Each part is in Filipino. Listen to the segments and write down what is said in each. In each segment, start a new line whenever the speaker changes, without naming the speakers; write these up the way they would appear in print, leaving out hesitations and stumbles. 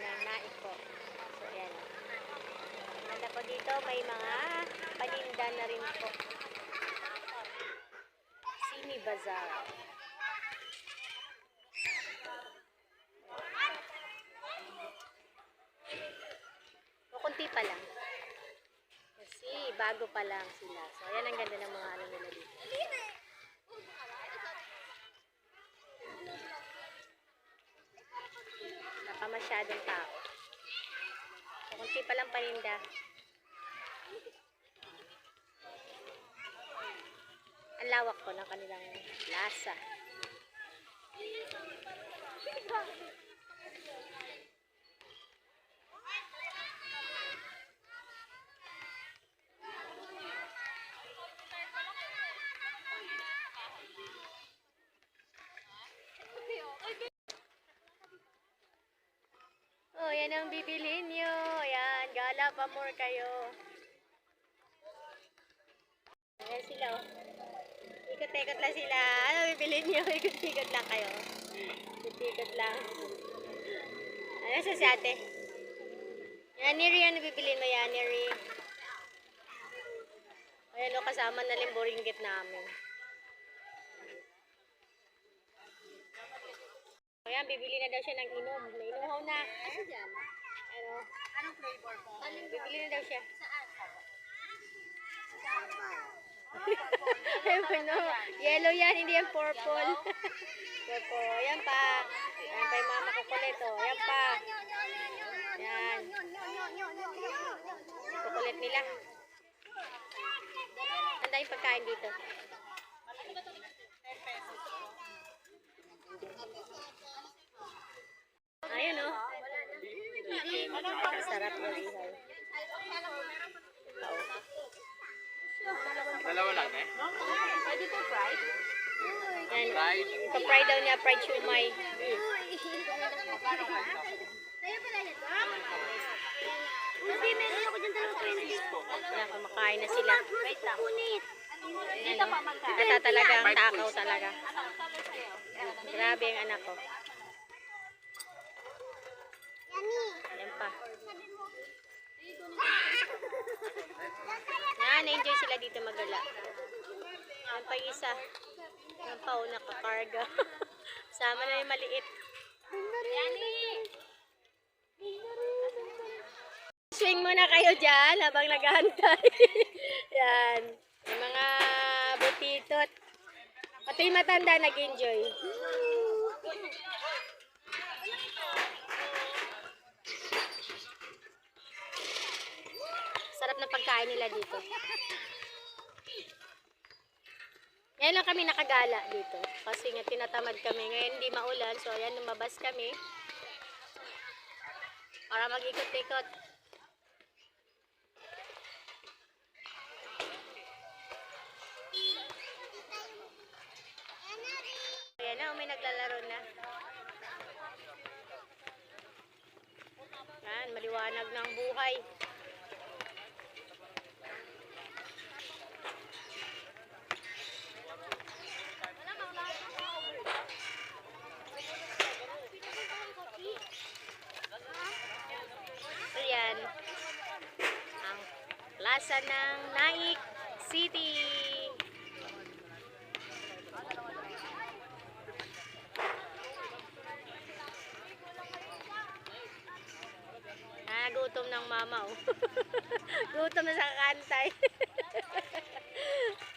ng naik po. So, ayan. Ganda po dito, may mga paninda na rin po. Simi Bazaar. Kunti pa lang. Kasi bago pa lang sila. So, ayan ang ganda ng mga ano nila dito. Napamasyadong tao. So, kunti pa lang paninda. Ang lawak po ng kanilang lasa. Oh, yan ang bibilhin nyo. Ayan, gala pa more kayo. Ayan sila, oh. Ikot-ikot lang sila. Ano bibilhin nyo? Ikot-ikot lang kayo. Ikot-ikot lang. Ano sa si ate? Yan, Neri, ano bibilhin mo yan, Neri? Ayan, oh, kasama na rin boringgit namin. Ayan, bibili na daw siya ng inom. Nainuhaw na. Ano dyan? Ano? Anong flavor po? Bibili na daw siya. Saan? Ano? Yellow yan, hindi yan purple. Purple. Ayan pa. Ayan pa yung mama ko kulit. Oh. Ayan pa. Ayan. Kukulit nila. Ang daming pagkain dito. Ayun, oh. Sarap na ihaw.
Dalawa lang eh.
Pwede po fried?
Yan. Pa-fry daw niya, fried shumai.
Sa'yo pala yan. Hindi, meron ako dyan 220.
Yan, kumakain na sila.
Wait lang. Kunit.
Dito pa magkain. Ata talaga, ang takaw talaga. Grabe ang anak ko. Ayan pa. Na-enjoy sila dito magala. Ayan pa yung isa. Ayan pa, oh, nakakarga. Sama na yung maliit. Swing muna kayo dyan habang naghahantay. Yan. Yung mga butitot. Pati yung matanda nag-enjoy. Sarap ng pagkain nila dito. Ngayon lang kami nakagala dito. Kasi nga tinatamad kami. Ngayon hindi maulan. So ayan, lumabas kami. Para mag-ikot-ikot. Ayan na, may naglalaro na. Ayan, maliwanag ng buhay. Ayan ang plaza ng Naik City. Gutom ng mama, oh. Gutom na sa kakantay.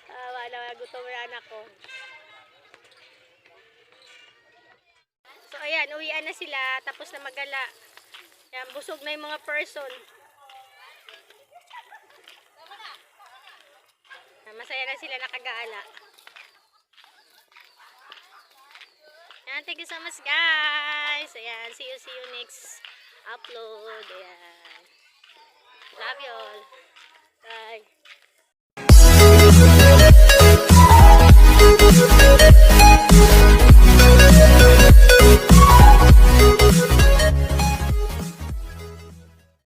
Wala, gutom na anak ko. So ayan, uwian na sila, tapos na magala. Yan, busog na yung mga person. Masaya na sila nakagaala. Yan, thank you so much guys. Ayan, see you next upload. Ayan. Love you all. Bye.